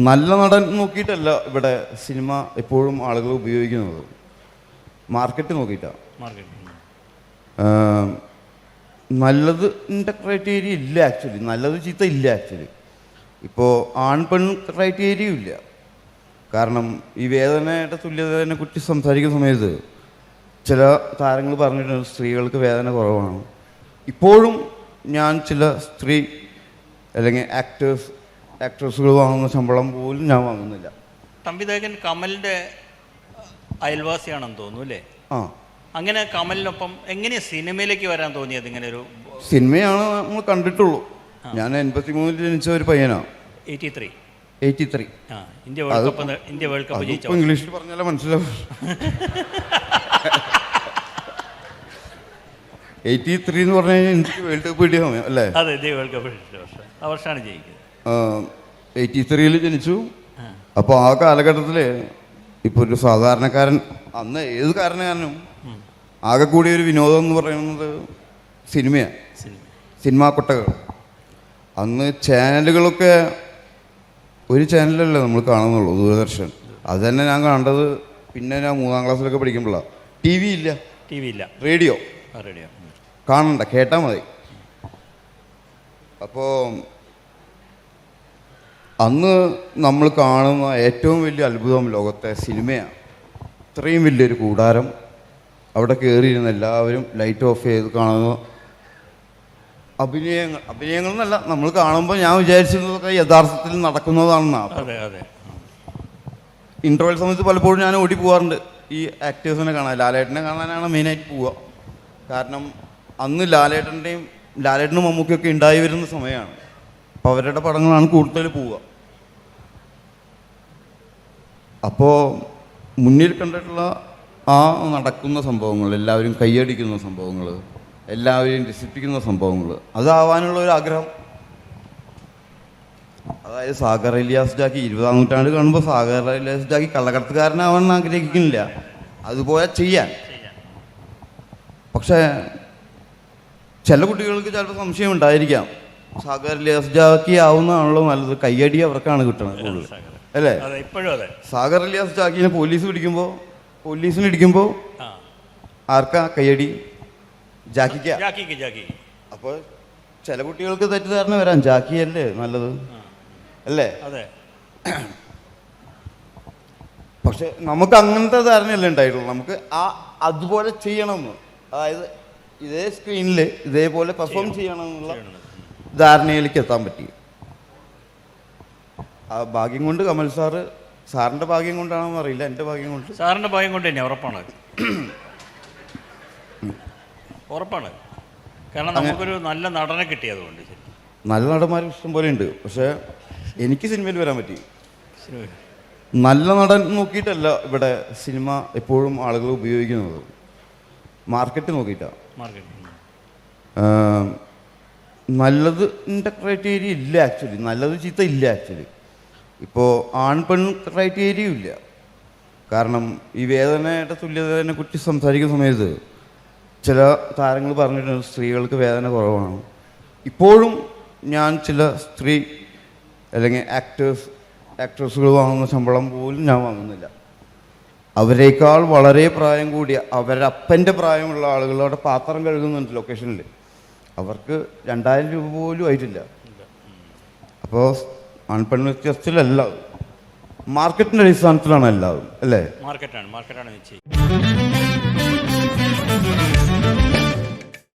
നല്ല നടൻ നോക്കിയിട്ടല്ല ഇവിടെ സിനിമ എപ്പോഴും ആളുകൾ ഉപയോഗിക്കുന്നത്, മാർക്കറ്റ് നോക്കിയിട്ടാണ്. നല്ലതിൻ്റെ ക്രൈറ്റീരിയ ഇല്ല ആക്ച്വലി, നല്ലത് ചീത്ത ഇല്ല ആക്ച്വലി. ഇപ്പോൾ ആൺ പെൺ ക്രൈറ്റീരിയയും ഇല്ല. കാരണം ഈ വേദനയുടെ തുല്യതയെ കുറിച്ച് സംസാരിക്കുന്ന സമയത്ത് ചില താരങ്ങൾ പറഞ്ഞിട്ടുണ്ട് സ്ത്രീകൾക്ക് വേദന കുറവാണ്. ഇപ്പോഴും ഞാൻ ചില സ്ത്രീ അല്ലെങ്കിൽ ആക്ട്രസുകൾ വാങ്ങുന്ന ശമ്പളം പോലും ഞാൻ വാങ്ങുന്നില്ല. സംവിധായകൻ കമലിൻ്റെ അയൽവാസിയാണെന്ന് തോന്നുന്നു അല്ലേ? ആ, അങ്ങനെ കമലിനൊപ്പം എങ്ങനെയാണ് സിനിമയിലേക്ക് വരാൻ തോന്നിയത്? ഇങ്ങനെ ഒരു സിനിമയാണ് നമ്മൾ കണ്ടിട്ടുള്ളൂ. ഞാൻ 83 ജനിച്ച ഒരു പയ്യനാണ്. 83 ഇന്ത്യ വേൾഡ് കപ്പ് ജയിച്ചു. ഇംഗ്ലീഷിൽ പറഞ്ഞാലേ മനസ്സിലാവും. 83 എന്ന് പറഞ്ഞു കഴിഞ്ഞാൽ എനിക്ക് വേൾഡ് കപ്പ് കിട്ടിയ സമയം അല്ലേ? അതെ, ഇന്ത്യ വേൾഡ് കപ്പ് ആ വർഷമാണ് ജയിക്കുന്നത്. 83 ജനിച്ചു. അപ്പോൾ ആ കാലഘട്ടത്തിൽ ഇപ്പോൾ ഒരു സാധാരണക്കാരൻ, അന്ന് ഏത് കാരണക്കാരനും ആകെ കൂടി ഒരു വിനോദം എന്ന് പറയുന്നത് സിനിമയാണ്, സിനിമാ കൊട്ടകൾ. അന്ന് ചാനലുകളൊക്കെ ഒരു ചാനലല്ലേ നമ്മൾ കാണുന്നുള്ളൂ, ദൂരദർശൻ. അത് തന്നെ ഞാൻ കണ്ടത് പിന്നെ ഞാൻ 3ാം ക്ലാസ്സിലൊക്കെ പഠിക്കുമ്പോഴാണ്. ടി വി ഇല്ല, റേഡിയോ കാണണ്ട, കേട്ടാൽ മതി. അപ്പോൾ അന്ന് നമ്മൾ കാണുന്ന ഏറ്റവും വലിയ അത്ഭുതം ലോകത്തെ സിനിമയാണ്. ഇത്രയും വലിയൊരു കൂടാരം, അവിടെ കയറിയിരുന്ന എല്ലാവരും ലൈറ്റ് ഓഫ് ചെയ്ത് കാണുന്ന അഭിനയങ്ങൾ എന്നല്ല, നമ്മൾ കാണുമ്പോൾ ഞാൻ വിചാരിച്ചിരുന്നതൊക്കെ യഥാർത്ഥത്തിൽ നടക്കുന്നതാണെന്നാണ്. ഇൻ്റർവെൽ സമയത്ത് പലപ്പോഴും ഞാൻ ഓടി പോകാറുണ്ട് ഈ ആക്ടേഴ്സിനെ കാണാൻ. ലാലേട്ടനെ കാണാനാണ് മെയിനായിട്ട് പോവുക. കാരണം അന്ന് ലാലേട്ടനും മമ്മൂക്കൊക്കെ ഉണ്ടായി വരുന്ന സമയമാണ്. അപ്പോൾ അവരുടെ പടങ്ങളാണ് കൂടുതൽ പോവുക. അപ്പോൾ മുന്നിൽ കണ്ടിട്ടുള്ള ആ നടക്കുന്ന സംഭവങ്ങൾ, എല്ലാവരും കൈയടിക്കുന്ന സംഭവങ്ങൾ, എല്ലാവരെയും രസിപ്പിക്കുന്ന സംഭവങ്ങൾ, അതാവാനുള്ള ഒരു ആഗ്രഹം. അതായത് സാഗർ ഇലിയാസ് ജാക്കി 20ാം നൂറ്റാണ്ട് കാണുമ്പോൾ സാഗർ ഇലിയാസ് ജാക്കി കള്ളക്കടത്തുകാരനാവാൻ ആഗ്രഹിക്കുന്നില്ല, അതുപോലെ ചെയ്യാൻ. പക്ഷേ ചില കുട്ടികൾക്ക് ചിലപ്പോൾ സംശയം ഉണ്ടായിരിക്കാം, സാഗർ ഇലിയാസ് ജാക്കി ആവുന്നതാണല്ലോ നല്ലത്, കയ്യടി അവർക്കാണ് കിട്ടുന്നത് കൂടുതൽ അല്ലേ? സാഗർ ഇലിയാസ് ജാക്കിനെ പോലീസിന് ഇടിക്കുമ്പോൾ ആർക്കാ കയ്യടി? ജാക്കിക്ക്. അപ്പോൾ ചില കുട്ടികൾക്ക് തെറ്റിദ്ധാരണ വരാം, ജാക്കിയല്ലേ നല്ലത് അല്ലേ? പക്ഷെ നമുക്ക് അങ്ങനത്തെ ധാരണയല്ലേ ഉണ്ടായിട്ടുള്ളൂ. നമുക്ക് അതുപോലെ ചെയ്യണമെന്ന്, അതായത് ഇതേ സ്ക്രീനിൽ ഇതേപോലെ പെർഫോം ചെയ്യണമെന്നുള്ള ധാരണയിലേക്ക് എത്താൻ പറ്റി. ആ ഭാഗ്യം കൊണ്ട് കമൽ സാറിൻ്റെ ഭാഗ്യം കൊണ്ടാണെന്ന് അറിയില്ല, എൻ്റെ ഭാഗ്യം കൊണ്ട്, സാറിൻ്റെ ഭാഗ്യം കൊണ്ട് തന്നെ ഉറപ്പാണ്. കാരണം നമുക്കൊരു നല്ല നടനെ കിട്ടിയതുകൊണ്ട്. നല്ല നടന്മാർ ഇഷ്ടം പോലെ ഉണ്ട്, പക്ഷേ എനിക്ക് സിനിമയിൽ വരാൻ പറ്റി. നല്ല നടൻ നോക്കിയിട്ടല്ല ഇവിടെ സിനിമ എപ്പോഴും ആളുകൾ ഉപയോഗിക്കുന്നത്, മാർക്കറ്റ് നോക്കിയിട്ടാണ്. നല്ലതിൻ്റെ ക്രൈറ്റീരിയ ഇല്ല ആക്ച്വലി, നല്ലത് ചീത്ത ഇല്ല ആക്ച്വലി. ഇപ്പോൾ ആൺ പെൺ ക്രൈറ്റീരിയയും ഇല്ല. കാരണം ഈ വേദനയുടെ തുല്യതയെ കുറിച്ച് സംസാരിക്കുന്ന സമയത്ത് ചില താരങ്ങൾ പറഞ്ഞിട്ടുണ്ട് സ്ത്രീകൾക്ക് വേദന കുറവാണ്. ഇപ്പോഴും ഞാൻ ചില സ്ത്രീ അല്ലെങ്കിൽ ആക്ട്രസുകൾ വാങ്ങുന്ന ശമ്പളം പോലും ഞാൻ വാങ്ങുന്നില്ല. അവരേക്കാൾ വളരെ പ്രായം കൂടിയ, അവരുടെ അപ്പൻ്റെ പ്രായമുള്ള ആളുകൾ അവിടെ പാത്രം കഴുകുന്നുണ്ട് ലൊക്കേഷനിൽ. അവർക്ക് 2000 രൂപ പോലും ആയിട്ടില്ല. അപ്പോൾ ആൺപെൺ വ്യത്യാസത്തിലല്ല, മാർക്കറ്റിൻ്റെ അടിസ്ഥാനത്തിലാണ് എല്ലാവരും അല്ലേ? മാർക്കറ്റാണ് നിശ്ചയം.